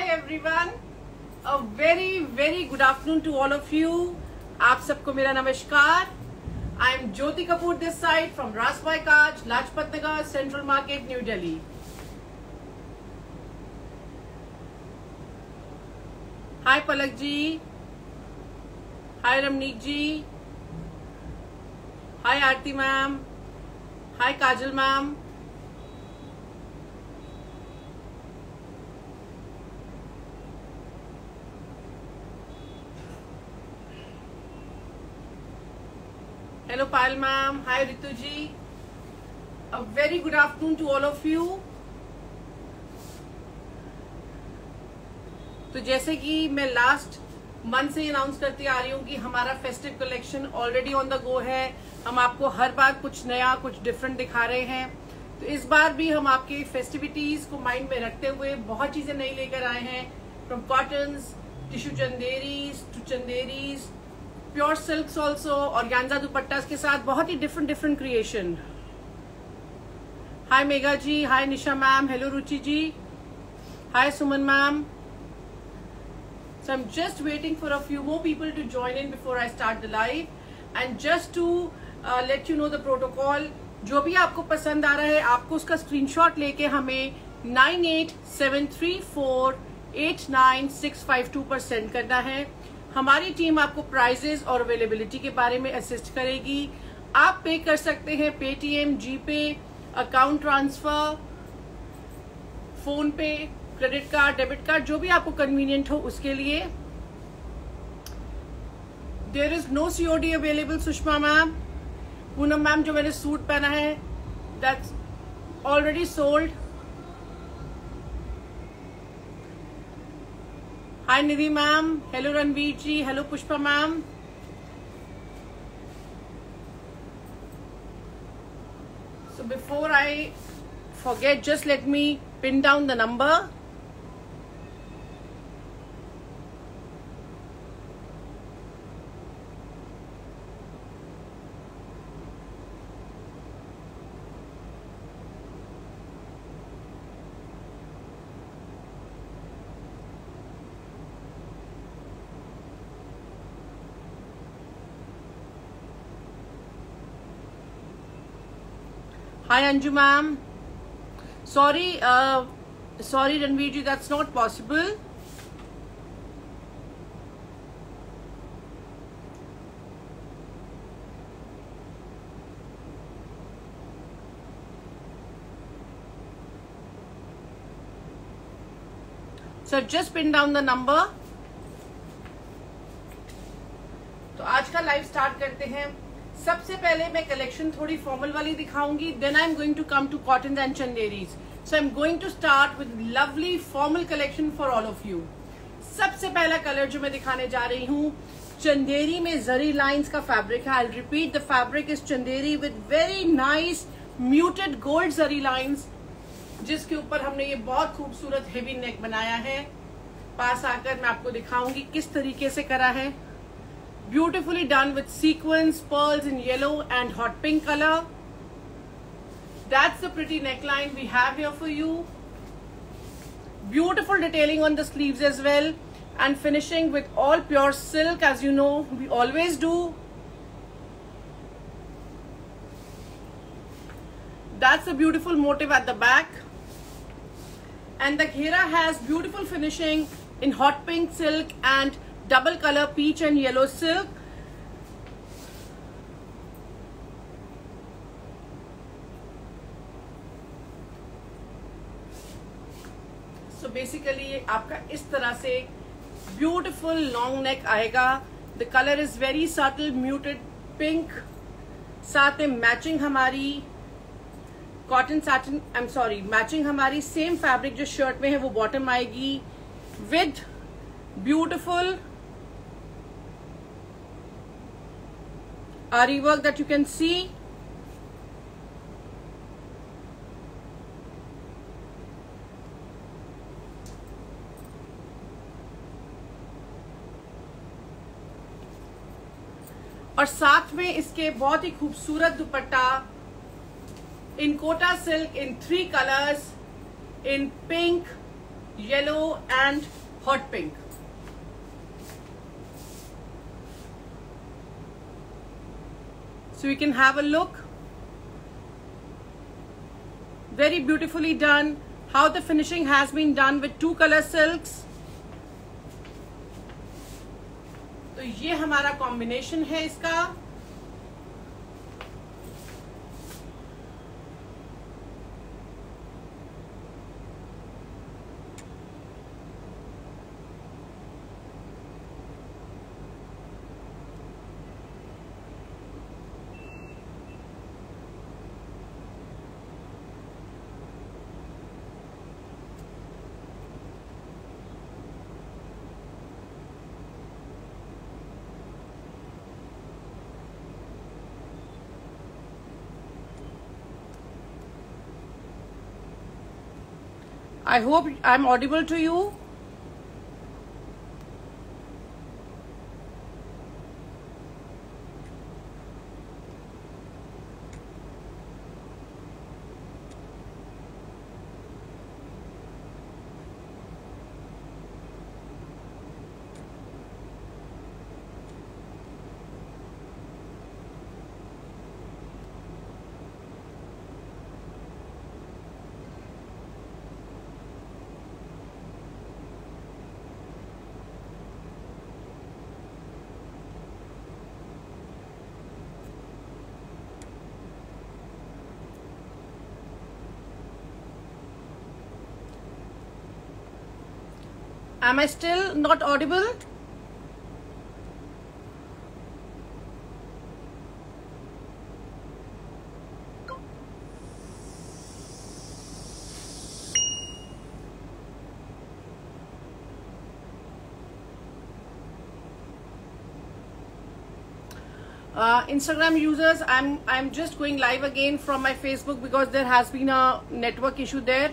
everyone. A very good afternoon to all of you. आप सबको मेरा नमस्कार. I am Jyoti Kapoor this side from Ras Bhai Kaj, Lajpat Nagar, Central Market, New Delhi. Hi Palak ji. Hi Ramneek ji. Hi Aarti ma'am. Hi Kajal ma'am. Hello Payal ma'am. Hi Ritu ji. A very good afternoon to all of you. तो जैसे कि मैं last month से announce करती आ रही हूँ कि हमारा festive collection already on the go है. हम आपको हर बार कुछ नया कुछ डिफरेंट दिखा रहे हैं. तो इस बार भी हम आपके फेस्टिविटीज को माइंड में रखते हुए बहुत चीजें नई लेकर आए हैं. From cottons, tissue chanderis to chanderis, pure silks also, organza dupattas के साथ बहुत ही different creation. Hi Mega ji. Hi Nisha ma'am. Hello Ruchi ji. Hi Suman ma'am. So I'm just waiting for a few more people to join in before I start the live. And just to let you know the protocol, जो भी आपको पसंद आ रहा है आपको उसका screenshot लेके हमें 9873489652 पर सेंड करना है. हमारी टीम आपको प्राइजेस और अवेलेबिलिटी के बारे में असिस्ट करेगी. आप पे कर सकते हैं Paytm, GPay, account transfer, PhonePe, credit card, debit card, जो भी आपको कन्वीनियंट हो उसके लिए. There is no COD available. Sushma ma'am, Poonam ma'am, जो मैंने सूट पहना है that's already sold. Hi Nidhi ma'am. Hello Ranveer ji. Hello Pushpa ma'am. So before I forget, just let me pin down the number. Hi Anju ma'am. Sorry Ranveer ji, that's not possible. So just pin down the number. तो आज का live start करते हैं. सबसे पहले मैं collection थोड़ी formal वाली दिखाऊंगी. Then I am going to come to cotton and chanderis. So I am going to start with lovely formal collection for all of you. सबसे पहला कलर जो मैं दिखाने जा रही हूँ, चंदेरी में जरी लाइंस का फैब्रिक है. I repeat, the fabric is Chanderi with very nice muted gold zari lines, जिसके ऊपर हमने ये बहुत खूबसूरत हेवी नेक बनाया है. पास आकर मैं आपको दिखाऊंगी किस तरीके से करा है. Beautifully done with sequins, pearls in yellow and hot pink color. That's the pretty neckline we have here for you. Beautiful detailing on the sleeves as well, and finishing with all pure silk, as you know we always do. That's a beautiful motif at the back, and the ghera has beautiful finishing in hot pink silk and double color peach and yellow silk. So basically ये आपका इस तरह से beautiful long neck आएगा. The color is very subtle muted pink. साथ में matching हमारी cotton satin, matching हमारी सेम फैब्रिक जो शर्ट में है वो बॉटम आएगी with beautiful ari work that you can see. और साथ में इसके बहुत ही खूबसूरत dupatta in Kota silk in 3 colours, in pink, yellow and hot pink. So you can have a look. Very beautifully done. How the finishing has been done with 2 color silks. तो ये हमारा कॉम्बिनेशन है इसका. I hope I'm audible to you. Am I still not audible? Instagram users, I'm just going live again from my Facebook because there has been a network issue there.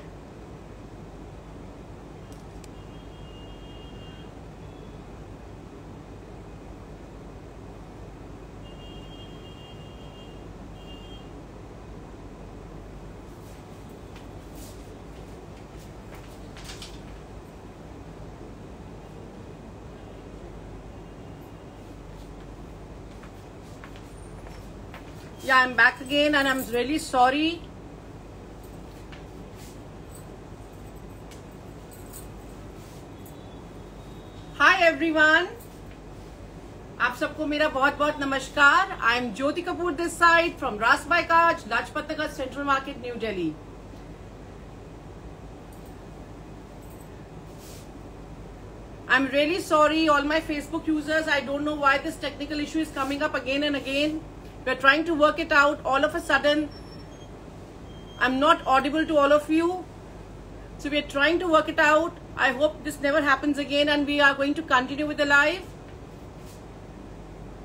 Yeah, I'm back again and I'm really sorry. Hi everyone. आप सबको मेरा बहुत बहुत नमस्कार. I'm Jyoti Kapoor this side from Ras by Kach, Lajpat Nagar Central Market, New Delhi. I'm really sorry all my Facebook users. I don't know why this technical issue is coming up again and again. We're trying to work it out. All of a sudden, I'm not audible to all of you. So we're trying to work it out. I hope this never happens again and we are going to continue with the live.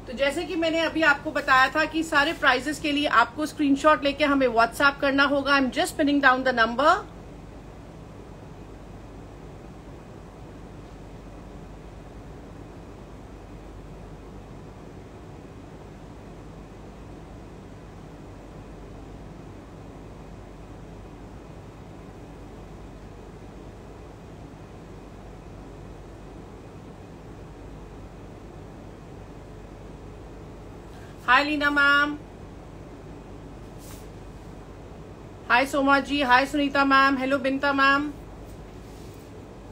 तो जैसे कि मैंने अभी आपको बताया था कि सारे प्राइजेस के लिए आपको स्क्रीनशॉट लेके हमें व्हाट्सएप करना होगा. I'm just pinning down the number. Hi Leena ma'am, hi Soma ji, hi Sunita ma'am, hello Binta ma'am.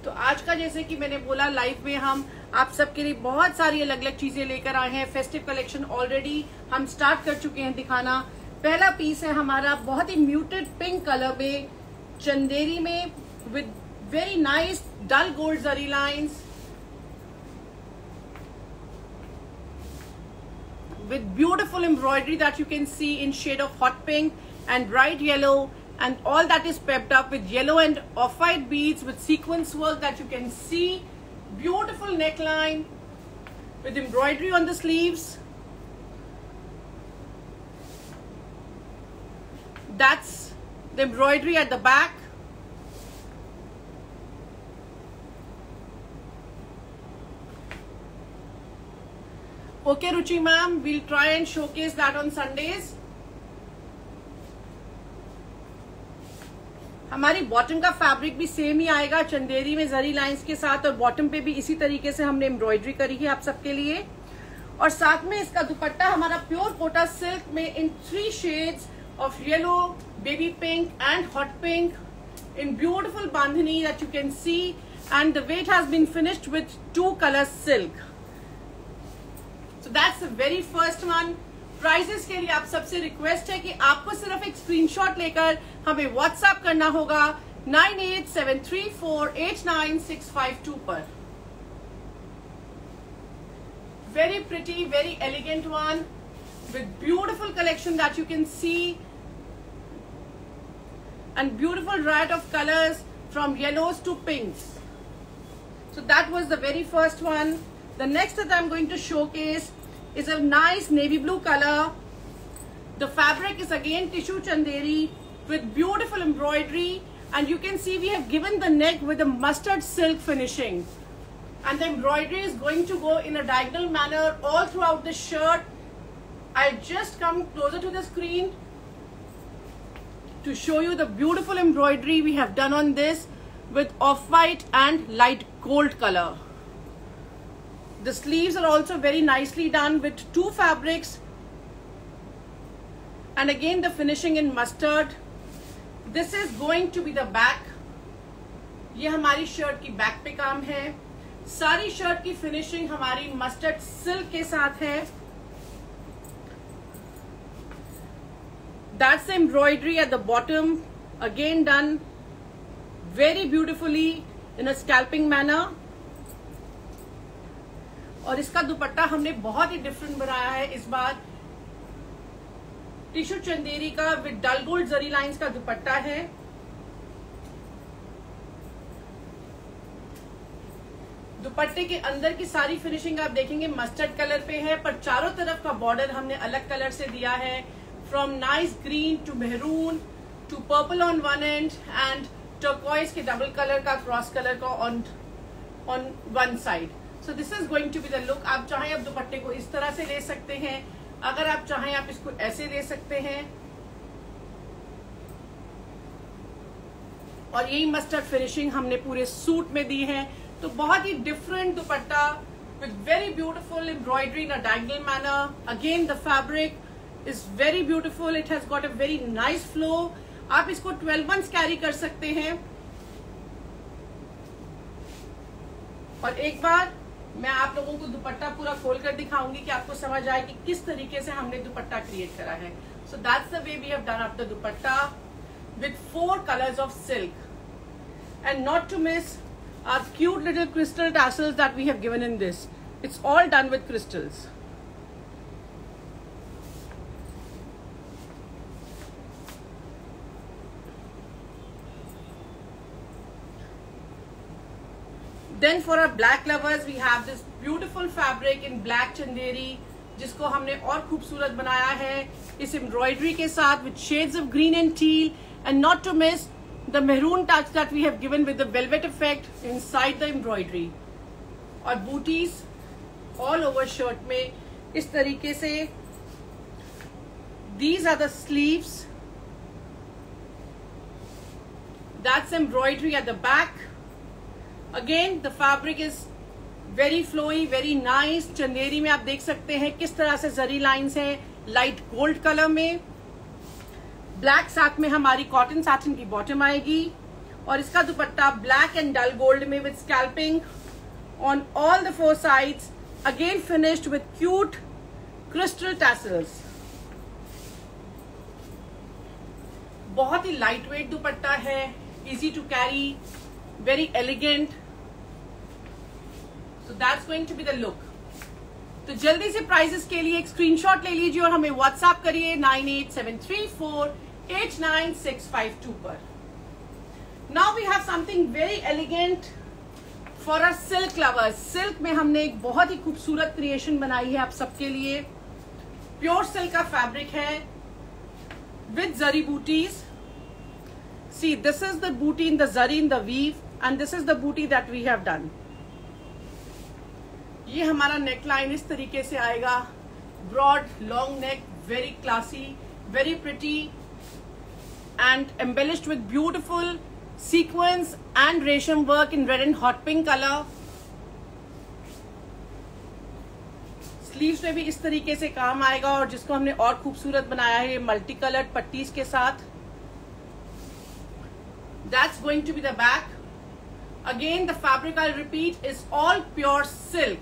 तो आज का जैसे कि मैंने बोला लाइव में हम आप सबके लिए बहुत सारी अलग अलग चीजें लेकर आए हैं. फेस्टिव कलेक्शन ऑलरेडी हम स्टार्ट कर चुके हैं दिखाना. पहला पीस है हमारा बहुत ही म्यूटेड पिंक कलर में, चंदेरी में, with very nice dull gold zari lines, with beautiful embroidery that you can see in shade of hot pink and bright yellow, and all that is pepped up with yellow and off-white beads with sequence work that you can see. Beautiful neckline with embroidery on the sleeves. That's the embroidery at the back. Okay, Ruchi ma'am, we'll try and showcase that on Sundays. हमारी bottom का fabric भी same ही आएगा, चंदेरी में जरी lines के साथ, और bottom पे भी इसी तरीके से हमने एम्ब्रॉयडरी करी है आप सबके लिए। और साथ में इसका दुपट्टा हमारा प्योर कोटा सिल्क में इन 3 shades of yellow, baby pink and hot pink in beautiful bandhani that you can see, and the weight has been finished with 2 color silk. So that's the very first one. Prices के लिए आप सबसे request है कि आपको सिर्फ एक screenshot लेकर हमें व्हाट्सएप करना होगा 9873489652 पर। Very pretty, very elegant one with beautiful collection that you can see. And beautiful riot of colors from yellows to pinks. So that was the very first one. The next that I'm going to showcase is a nice navy blue color. The fabric is again tissue chanderi with beautiful embroidery, and you can see we have given the neck with a mustard silk finishing, and the embroidery is going to go in a diagonal manner all throughout the shirt. I'll just come closer to the screen to show you the beautiful embroidery we have done on this with off-white and light gold color. The sleeves are also very nicely done with 2 fabrics, and again the finishing in mustard. This is going to be the back. ये हमारी shirt की back पे काम है। सारी shirt की finishing हमारी mustard silk के साथ है। That's the embroidery at the bottom, again done very beautifully in a scalping manner. और इसका दुपट्टा हमने बहुत ही डिफरेंट बनाया है इस बार। टिश्यू चंदेरी का with dull gold zari lines का दुपट्टा है। दुपट्टे के अंदर की सारी फिनिशिंग आप देखेंगे मस्टर्ड कलर पे है, पर चारों तरफ का बॉर्डर हमने अलग कलर से दिया है। From nice green to maroon to purple on one end and turquoise के double color का cross color का on one side. So this is going to be the look. आप चाहें आप दुपट्टे को इस तरह से ले सकते हैं, अगर आप चाहें आप इसको ऐसे ले सकते हैं, और यही मस्टर्ड फिनिशिंग हमने पूरे सूट में दी है। तो बहुत ही different dupatta with very beautiful embroidery in a diagonal manner. Again the fabric is very beautiful. It has got a very nice flow. आप इसको 12 months कैरी कर सकते हैं। और एक बार मैं आप लोगों को दुपट्टा पूरा खोल कर दिखाऊंगी कि आपको समझ आए कि किस तरीके से हमने दुपट्टा क्रिएट करा है। So that's the way we have done up the dupatta with 4 colors of silk, and not to miss our cute little crystal tassels that we have given in this. It's all done with crystals. Then for our black lovers we have this beautiful fabric in black chanderi, जिसको हमने और खूबसूरत बनाया है इस embroidery के साथ with shades of green and teal, and not to miss the maroon touch that we have given with the velvet effect inside the embroidery. और booties all over shirt में इस तरीके से। These are the sleeves. That's embroidery at the back. Again the fabric is very flowy, very nice. Chanderi में आप देख सकते हैं किस तरह से जरी लाइंस हैं लाइट गोल्ड कलर में। ब्लैक साथ में हमारी कॉटन सैटिन की बॉटम आएगी, और इसका dupatta black and dull gold में with scalloping on all the 4 sides, again finished with cute crystal tassels. बहुत ही लाइट वेट दुपट्टा है, easy to carry, very elegant. So that's going to be the look. तो जल्दी से प्राइसेस के लिए एक स्क्रीनशॉट ले लीजिए और हमें व्हाट्सएप करिए 9873489652 पर। Now we have something very elegant for our silk lovers. Silk में हमने एक बहुत ही खूबसूरत क्रिएशन बनाई है आप सबके लिए। प्योर सिल्क का फैब्रिक है with zari booties. See, this is the booty in the zari in the weave, and this is the booty that we have done. ये हमारा नेक लाइन इस तरीके से आएगा, broad long neck, very classy, very pretty. and embellished with beautiful sequins and resham work in red and hot pink color. Sleeves में भी इस तरीके से काम आएगा और जिसको हमने और खूबसूरत बनाया है मल्टी कलर्ड पट्टीज के साथ. That's going to be the back. Again, the fabric, I'll repeat, is all pure silk.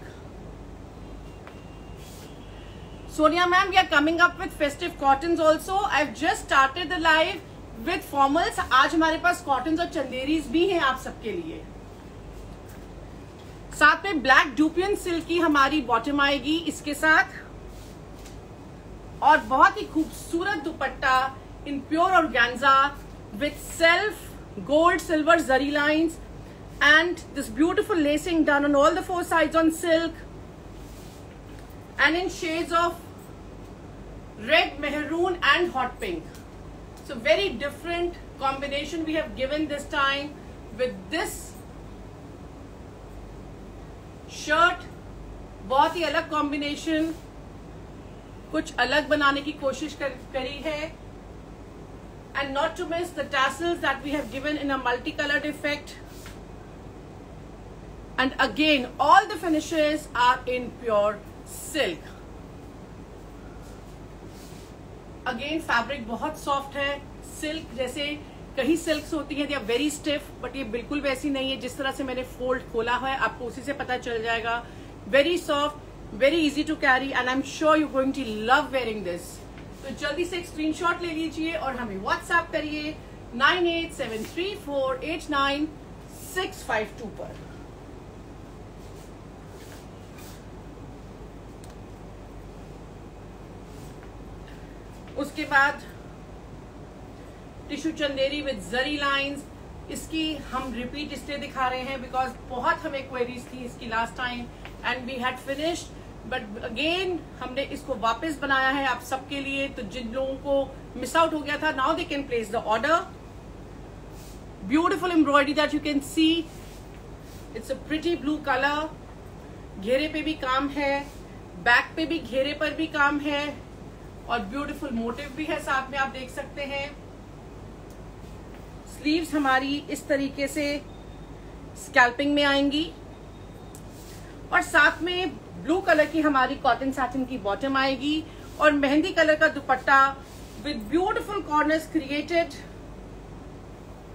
Sonia ma'am, we are coming up with festive cottons also. I've just started the live with formals. आज हमारे पास cottons और चंदेरीज भी हैं आप सबके लिए. साथ में ब्लैक डुपियन सिल्क की हमारी बॉटम आएगी इसके साथ और बहुत ही खूबसूरत dupatta in pure organza with self gold silver zari lines and this beautiful lacing done on all the four sides on silk and in shades of red, maroon and hot pink. So very different combination we have given this time with this shirt. बहुत ही अलग combination, कुछ अलग बनाने की कोशिश करी है. And not to miss the tassels that we have given in a multicolored effect. And again, all the finishes are in pure silk. Again, fabric बहुत soft है. Silk जैसे कहीं silks होती हैं, they are very stiff, but ये बिल्कुल वैसी नहीं है. जिस तरह से मैंने fold खोला है, आपको उसी से पता चल जाएगा. Very soft, very easy to carry, and I'm sure you're going to love wearing this. तो जल्दी से एक स्क्रीनशॉट ले लीजिए और हमें व्हाट्सएप करिए 9873489652 पर. उसके बाद tissue Chanderi with zari lines. इसकी हम रिपीट इसलिए दिखा रहे हैं बिकॉज बहुत हमें क्वेरीज थी इसकी last time and we had finished, but again हमने इसको वापस बनाया है आप सबके लिए. तो जिन लोगों को मिस आउट हो गया था, now they can place the order. Beautiful embroidery that you can C. It's a pretty blue colour. घेरे पे भी काम है, बैक पे भी घेरे पर भी काम है और ब्यूटिफुल मोटिव भी है साथ में, आप देख सकते हैं. स्लीव्स हमारी इस तरीके से स्कैल्पिंग में आएंगी और साथ में ब्लू कलर की हमारी कॉटन सैटिन की बॉटम आएगी और मेहंदी कलर का dupatta with beautiful corners created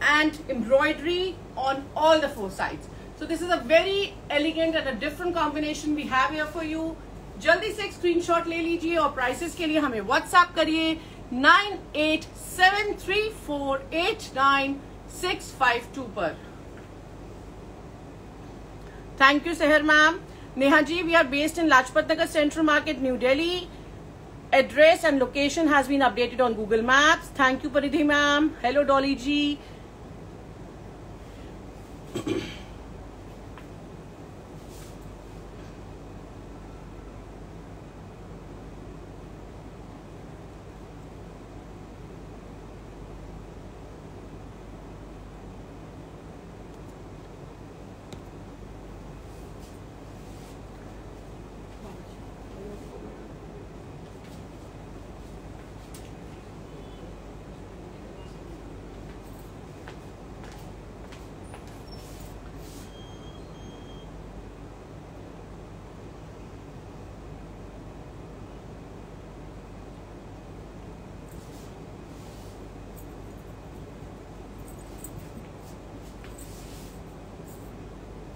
and embroidery on all the four sides. So this is a very elegant and a different combination we have here for you. जल्दी से एक screenshot ले लीजिए और प्राइसेस के लिए हमें व्हाट्सएप करिए 9873489652 पर. थैंक यू सहर ma'am. Neha ji, we are based in Lajpat Nagar Central Market, New Delhi. Address and location has been updated on Google Maps. Thank you, Paridhi ma'am. Hello, Dolly ji.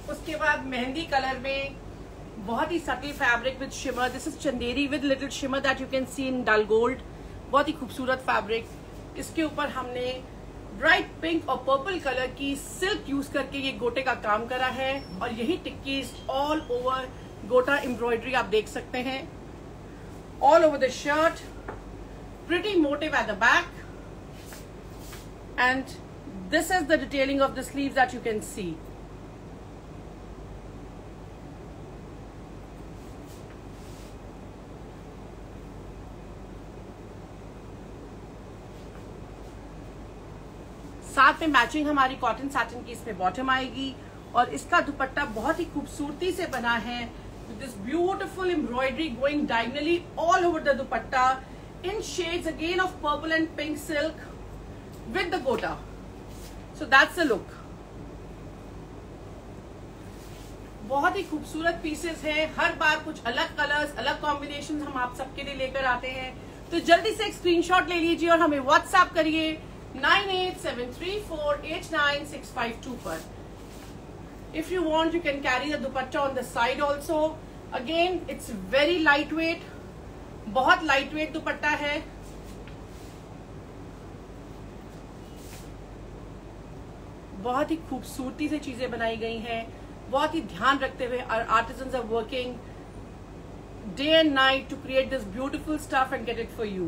उसके बाद mehndi colour में बहुत ही subtle fabric with shimmer. This is Chanderi with little shimmer that you can see in dull gold. बहुत ही खूबसूरत fabric. इसके ऊपर हमने ब्राइट पिंक और पर्पल कलर की सिल्क यूज करके ये गोटे का काम करा है और यही टिक्कीज ऑल ओवर गोटा एम्ब्रॉयडरी आप देख सकते हैं all over the shirt. Pretty motif at the back and this is the detailing of the sleeves that you can सी. साथ में मैचिंग हमारी कॉटन सैटिन की इसमें बॉटम आएगी और इसका दुपट्टा बहुत ही खूबसूरती से बना है with this beautiful embroidery going diagonally all over the dupatta in shades again of purple and pink silk with the gota. So that's the look. बहुत ही खूबसूरत पीसेस है, हर बार कुछ अलग कलर्स, अलग कॉम्बिनेशन हम आप सबके लिए लेकर आते हैं। तो जल्दी से एक स्क्रीनशॉट ले लीजिए और हमें व्हाट्सएप करिए 9873489652 पर। If you want, you can carry the dupatta on the side also. Again, it's very lightweight, बहुत lightweight दुपट्टा है। बहुत ही खूबसूरती से चीजें बनाई गई हैं, बहुत ही ध्यान रखते हुए artisans are working day and night to create this beautiful stuff and get it for you.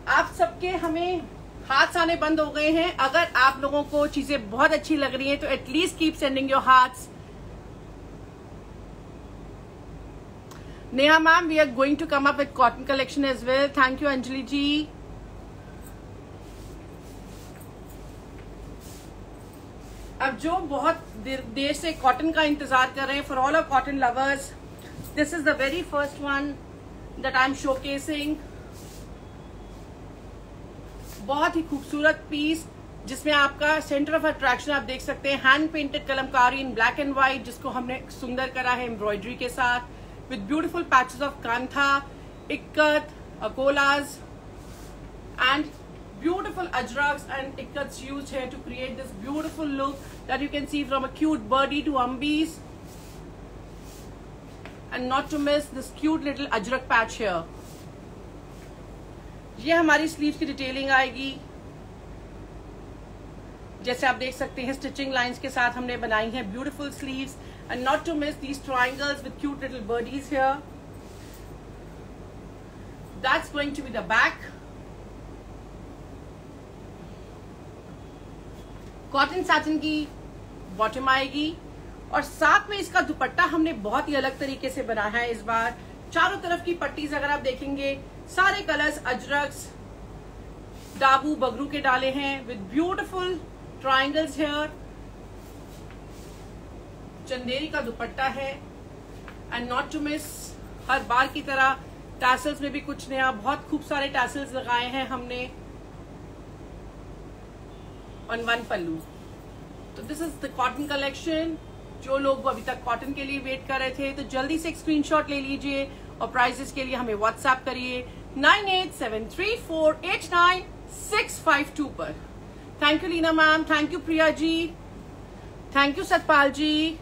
आप सबके हमें हाथ आने बंद हो गए हैं। अगर आप लोगों को चीजें बहुत अच्छी लग रही हैं तो at least keep sending your hearts. Neha ma'am, we are going to come up with cotton collection as well. Thank you Anjali ji. अब जो बहुत देर से कॉटन का इंतजार कर रहे हैं, for all of cotton lovers, this is the very first one that I am showcasing. बहुत ही खूबसूरत पीस जिसमें आपका सेंटर ऑफ अट्रैक्शन आप देख सकते हैं, hand painted kalamkari in black and white, जिसको हमने सुंदर करा है एम्ब्रॉयडरी के साथ, with beautiful patches of kantha, ikkat, अकोलाज and beautiful ajraks and ikkats used here to create this beautiful look that you can see, from a cute birdie to umbees, and not to miss this cute little ajrak patch here. ये हमारी sleeves की detailing आएगी, जैसे आप देख सकते हैं stitching lines के साथ हमने बनाई है beautiful sleeves, and not to miss these triangles with cute little birdies here. That's going to be the back. Cotton satin की बॉटम आएगी और साथ में इसका दुपट्टा हमने बहुत ही अलग तरीके से बनाया है इस बार। चारों तरफ की पट्टीज अगर आप देखेंगे, सारे कलर्स अजरक्स, डाबू, बगरू के डाले हैं, with beautiful triangles here. Chanderi का दुपट्टा है, एंड नॉट टू मिस हर बार की तरह टैसल्स में भी कुछ नया, बहुत खूब सारे टैसल्स लगाए हैं हमने ऑन वन पल्लू। तो this is the cotton collection. जो लोग अभी तक कॉटन के लिए वेट कर रहे थे तो जल्दी से एक स्क्रीनशॉट ले लीजिए और प्राइजेस के लिए हमें व्हाट्सएप करिए 9873489652 पर। Thank you Leena ma'am, thank you Priya ji, thank you Satpal ji,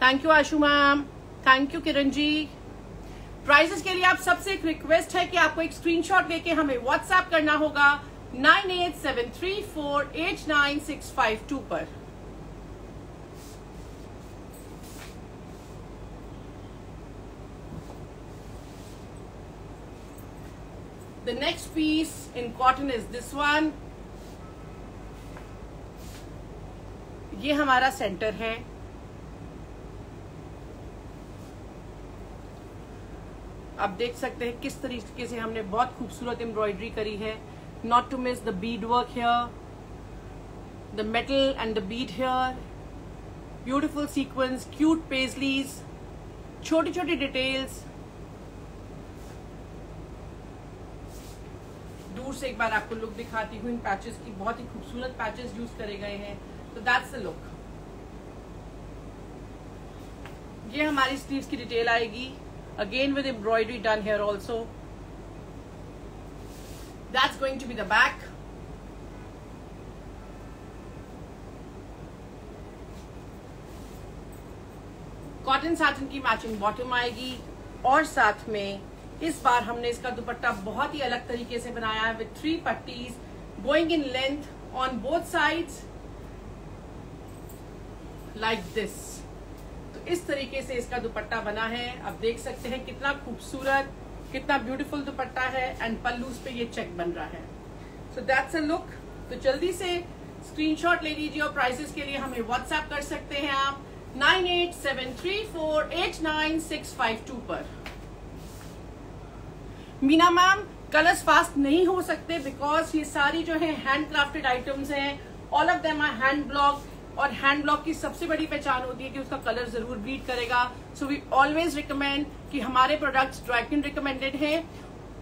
thank you Ashu ma'am, thank you Kiran ji. Prices के लिए आप सबसे एक रिक्वेस्ट है कि आपको एक स्क्रीनशॉट लेके हमें व्हाट्सएप करना होगा 9873489652 पर। The next piece in cotton is this one. ये हमारा सेंटर है। आप देख सकते हैं किस तरीके से हमने बहुत खूबसूरत एम्ब्रॉयडरी करी है। Not to miss the bead work here, the metal and the bead here, beautiful sequins, cute paisleys, छोटी छोटी डिटेल्स। दूर से एक बार आपको लुक दिखाती हूँ इन पैचेस की, बहुत ही खूबसूरत पैचेस यूज करे गए हैं। तो दैट्स द लुक। ये हमारी स्लीव्स की डिटेल आएगी, again with embroidery done here also. That's going to be the back. Cotton satin की मैचिंग बॉटम आएगी और साथ में इस बार हमने इसका दुपट्टा बहुत ही अलग तरीके से बनाया है, विद 3 पट्टीज going in length on both sides like this. तो इस तरीके से इसका दुपट्टा बना है। आप देख सकते हैं कितना खूबसूरत, कितना ब्यूटीफुल दुपट्टा है, एंड पल्लूस पे ये चेक बन रहा है। So that's a look. तो जल्दी से स्क्रीनशॉट ले लीजिए और प्राइसेस के लिए हमें व्हाट्सएप कर सकते हैं आप 9873489652 पर। मीना मैम, कलर्स फास्ट नहीं हो सकते बिकॉज ये सारी जो है हैंड क्राफ्टेड आइटम्स हैं, all of them are hand block, और हैंड ब्लॉक की सबसे बड़ी पहचान होती है कि उसका कलर जरूर ब्लीड करेगा। सो वी ऑलवेज रिकमेंड कि हमारे प्रोडक्ट्स ड्राई क्लीन रिकमेंडेड हैं।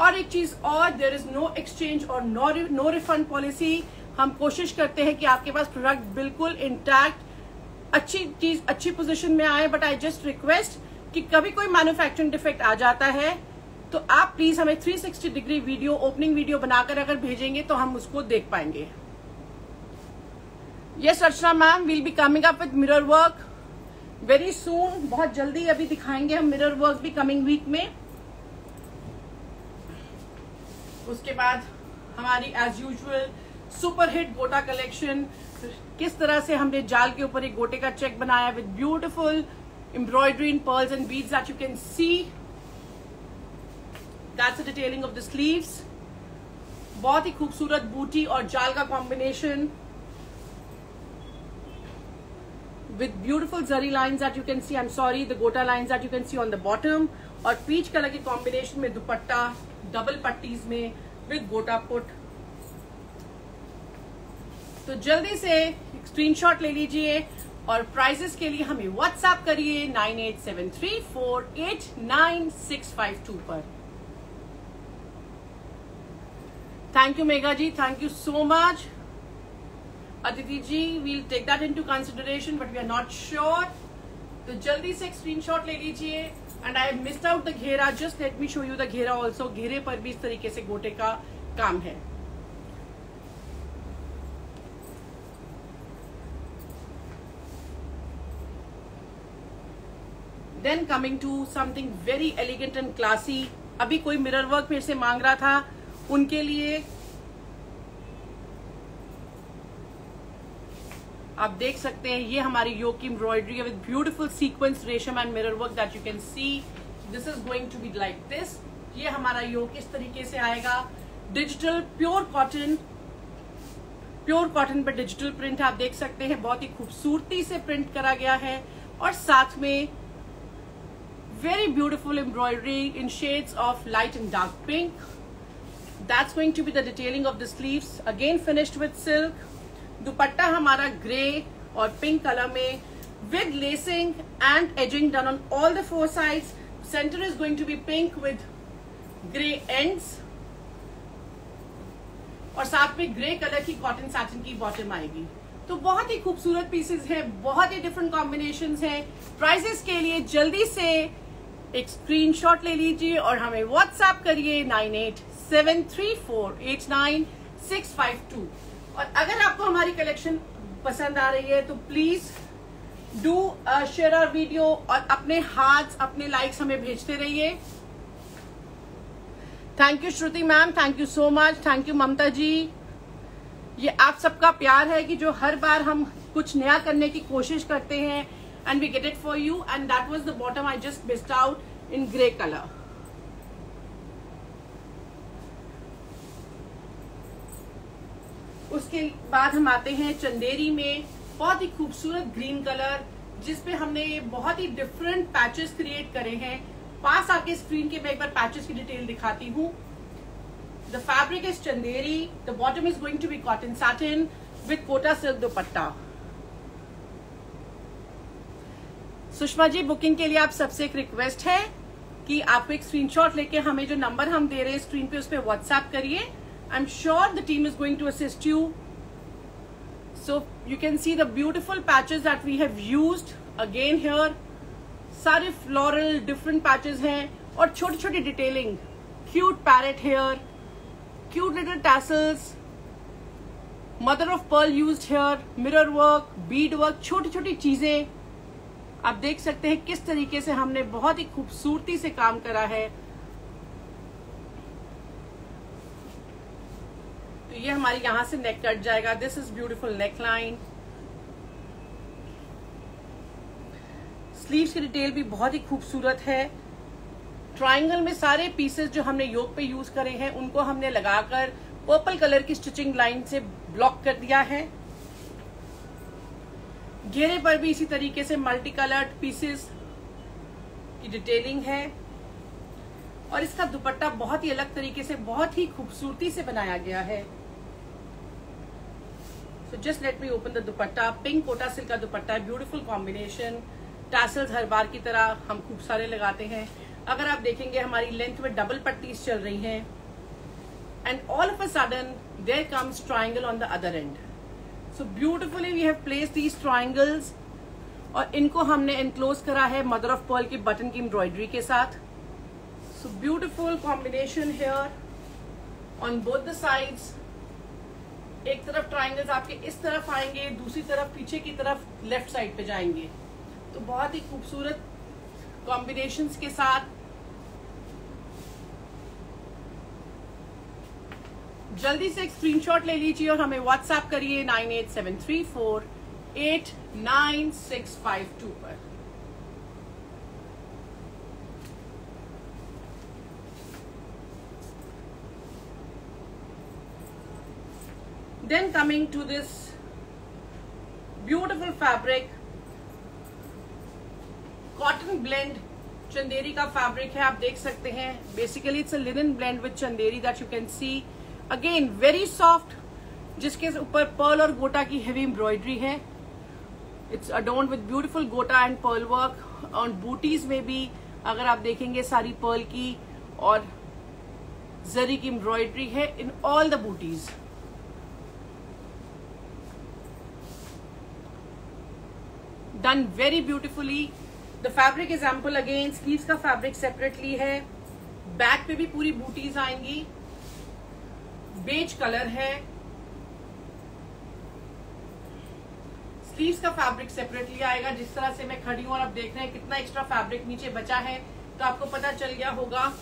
और एक चीज और, देयर इज नो एक्सचेंज और नो रिफंड पॉलिसी। हम कोशिश करते हैं कि आपके पास प्रोडक्ट बिल्कुल इंटैक्ट, अच्छी चीज अच्छी पोजीशन में आए। बट आई जस्ट रिक्वेस्ट कि कभी कोई मैन्युफैक्चरिंग डिफेक्ट आ जाता है तो आप प्लीज हमें 360 डिग्री वीडियो, ओपनिंग वीडियो बनाकर अगर भेजेंगे तो हम उसको देख पाएंगे। Yes Archana ma'am, will be coming up with mirror work very soon. बहुत जल्दी अभी दिखाएंगे हम मिरर वर्क भी कमिंग वीक में। उसके बाद हमारी एज यूजुअल सुपर हिट गोटा कलेक्शन, किस तरह से हमने जाल के ऊपर एक गोटे का चेक बनाया with beautiful embroidery in pearls and beads that you can C. That's the detailing of the sleeves. बहुत ही खूबसूरत बूटी और जाल का combination with beautiful zari lines that you can see, I'm sorry, the gota lines that you can see on the bottom, और peach colour के combination में दुपट्टा डबल पट्टीज में with गोटा पुट। तो जल्दी से स्क्रीनशॉट ले लीजिए और प्राइजेस के लिए हमें व्हाट्सएप करिए 9873489652 पर। Thank you Mega ji, thank you so much. Aditi ji, we'll take that into consideration, but we are not sure. तो जल्दी से एक स्क्रीनशॉट ले लीजिए। And I missed out the घेरा, just let me show you the घेरा ऑल्सो। घेरे पर भी इस तरीके से गोटे का काम है। Then coming to something very elegant and classy. अभी कोई मिरर वर्क मेरे से मांग रहा था, उनके लिए आप देख सकते हैं ये हमारी योग की एम्ब्रॉयडरी है विद ब्यूटीफुल सीक्वेंस रेशम and mirror work that you can see. This is going to be like this. ये हमारा योग इस तरीके से आएगा। डिजिटल प्योर कॉटन पर डिजिटल प्रिंट आप देख सकते हैं, बहुत ही खूबसूरती से प्रिंट करा गया है। और साथ में very beautiful embroidery in shades of light and dark pink. That's going to be the detailing of the sleeves, again finished with silk. Dupatta हमारा ग्रे और पिंक कलर में with lacing and edging done on all the 4 sides. Centre is going to be pink with grey ends और साथ में grey colour की cotton satin की bottom आएगी। तो बहुत ही खूबसूरत पीसेस हैं, बहुत ही डिफरेंट कॉम्बिनेशंस हैं। प्राइसेस के लिए जल्दी से एक स्क्रीनशॉट ले लीजिए और हमें व्हाट्सएप करिए 9873489652। और अगर आपको हमारी कलेक्शन पसंद आ रही है तो please do share our video और अपने हार्ट्स, अपने लाइक्स हमें भेजते रहिए। Thank you Shruti ma'am, thank you so much. Thank you Mamta ji. ये आप सबका प्यार है कि जो हर बार हम कुछ नया करने की कोशिश करते हैं and we get it for you. And that was the bottom I just missed out in grey colour. उसके बाद हम आते हैं चंदेरी में, बहुत ही खूबसूरत ग्रीन कलर जिसपे हमने ये बहुत ही डिफरेंट पैचेस क्रिएट करे हैं। पास आके स्क्रीन के मैं एक बार पैचेस की डिटेल दिखाती हूँ। The fabric is Chanderi, the bottom is going to be cotton satin with Kota silk dupatta. Sushma ji, booking के लिए आप सबसे एक रिक्वेस्ट है कि आप एक स्क्रीनशॉट लेके हमें जो नंबर हम दे रहे हैं स्क्रीन पे उस पर व्हाट्सएप करिए। I'm sure the team is going to assist you. So you can see the beautiful patches that we have used again here. सारे floral different patches हैं और छोटी छोटी detailing, cute parrot hair, cute little tassels, mother of pearl used here, mirror work, bead work, छोटी छोटी चीजें आप देख सकते हैं किस तरीके से हमने बहुत ही खूबसूरती से काम करा है। ये हमारी यहां से नेक कट जाएगा। This is beautiful neck line. Sleeves की डिटेल भी बहुत ही खूबसूरत है। ट्रायंगल में सारे पीसेस जो हमने योक पे यूज करे हैं उनको हमने लगाकर पर्पल कलर की स्टिचिंग लाइन से ब्लॉक कर दिया है। घेरे पर भी इसी तरीके से मल्टी कलर्ड पीसेस की डिटेलिंग है और इसका दुपट्टा बहुत ही अलग तरीके से, बहुत ही खूबसूरती से बनाया गया है। So just let me open the dupatta. Pink Kota silk का दुपट्टा है, ब्यूटीफुल कॉम्बिनेशन। टैसल्स हर बार की तरह हम खूब सारे लगाते हैं। अगर आप देखेंगे हमारी लेंथ में डबल पट्टीज चल रही हैं, and all of a sudden there comes triangle on the other end. So beautifully we have placed these triangles, और इनको हमने एनक्लोज करा है मदर ऑफ पर्ल की बटन की एम्ब्रॉयडरी के साथ। So beautiful combination here on both the sides. एक तरफ ट्राइंगल्स आपके इस तरफ आएंगे, दूसरी तरफ पीछे की तरफ लेफ्ट साइड पे जाएंगे। तो बहुत ही खूबसूरत कॉम्बिनेशंस के साथ जल्दी से एक स्क्रीनशॉट ले लीजिए और हमें व्हाट्सएप करिए 9873489652 पर। Then coming to this beautiful fabric, cotton blend Chanderi का फैब्रिक है, आप देख सकते हैं। Basically it's a linen blend with Chanderi that you can C. Again very soft, जिसके ऊपर पर्ल और गोटा की हेवी एम्ब्रॉयडरी है। इट्स अडोर्न्ड विद ब्यूटीफुल गोटा and pearl work. On booties में भी अगर आप देखेंगे सारी पर्ल की और जरी की एम्ब्रॉयडरी है in all the booties. Done very beautifully. The fabric is ample again. Sleeves का fabric separately है। बैक पे भी पूरी बूटीज आएंगी। बेज कलर है। स्लीव्स का फैब्रिक सेपरेटली आएगा। जिस तरह से मैं खड़ी हूं और आप देख रहे हैं कितना एक्स्ट्रा फैब्रिक नीचे बचा है, तो आपको पता चल गया होगा।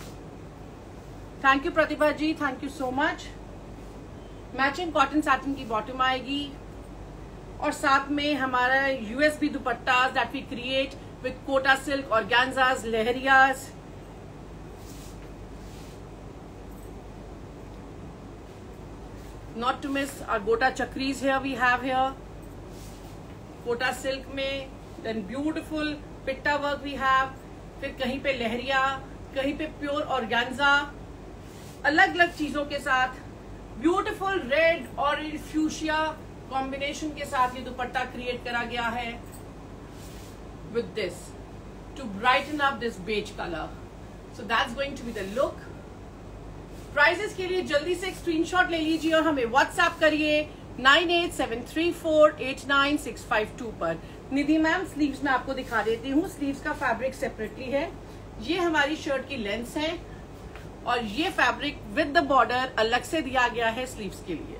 Thank you Pratibha ji, thank you so much. Matching cotton satin की बॉटम आएगी, और साथ में हमारा USP dupatta that we create with Kota silk, organzas, lehariyas. Not to miss our gota चक्रीज here we have here Kota silk में। Then beautiful pitta work we have. फिर कहीं पे लहरिया, कहीं पे प्योर ऑर्गेन्जा, अलग अलग चीजों के साथ beautiful red orange fuchsia combination के साथ ये दुपट्टा क्रिएट करा गया है with this to brighten up this beige colour. So that's going to be the look. Prices के लिए जल्दी से एक स्क्रीनशॉट ले लीजिए और हमें व्हाट्सएप करिए 9873489652 पर। निधि मैम, स्लीव्स में आपको दिखा देती हूँ। स्लीव्स का फैब्रिक सेपरेटली है। ये हमारी शर्ट की लेंथ है, और ये फैब्रिक विद द बॉर्डर अलग से दिया गया है स्लीव्स के लिए।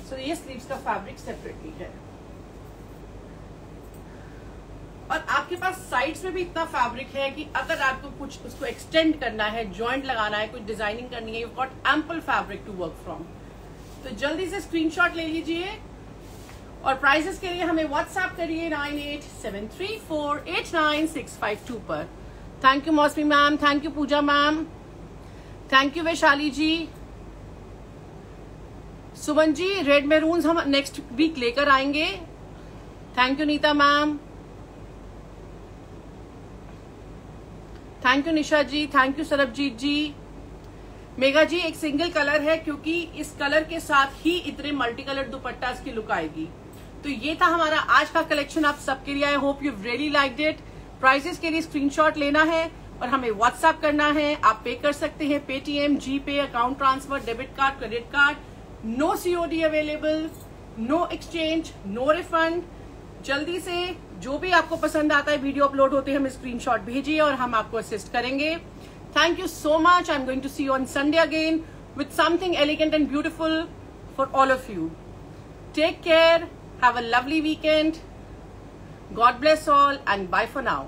तो ये स्लीव्स का फैब्रिक सेपरेटली है, और आपके पास साइड्स में भी इतना फैब्रिक है कि अगर आपको कुछ उसको एक्सटेंड करना है, जॉइंट लगाना है, कुछ डिजाइनिंग करनी है, you got ample fabric to work from. तो जल्दी से स्क्रीनशॉट ले लीजिए और प्राइसेस के लिए हमें व्हाट्सएप करिए 9873489652 पर। Thank you Mausami ma'am, thank you Pooja ma'am, thank you Vaishali ji. Suman ji, red maroons हम नेक्स्ट वीक लेकर आएंगे। थैंक यू नीता मैम, थैंक यू निशा जी, थैंक यू सरबजीत जी। मेगा जी, एक सिंगल कलर है क्योंकि इस कलर के साथ ही इतने मल्टी कलर दुपट्टा की लुक आएगी। तो ये था हमारा आज का कलेक्शन आप सबके लिए। I hope you really liked it. Prices के लिए स्क्रीनशॉट लेना है और हमें व्हाट्सएप करना है। आप पे कर सकते हैं Paytm, GPay, account transfer, debit card, credit card. No COD available, no exchange, no refund. जल्दी से जो भी आपको पसंद आता है, वीडियो अपलोड होते हैं, हमें स्क्रीनशॉट भेजिए और हम आपको असिस्ट करेंगे। Thank you so much. I'm going to see you on Sunday again with something elegant and beautiful for all of you. Take care. Have a lovely weekend. God bless all and bye for now.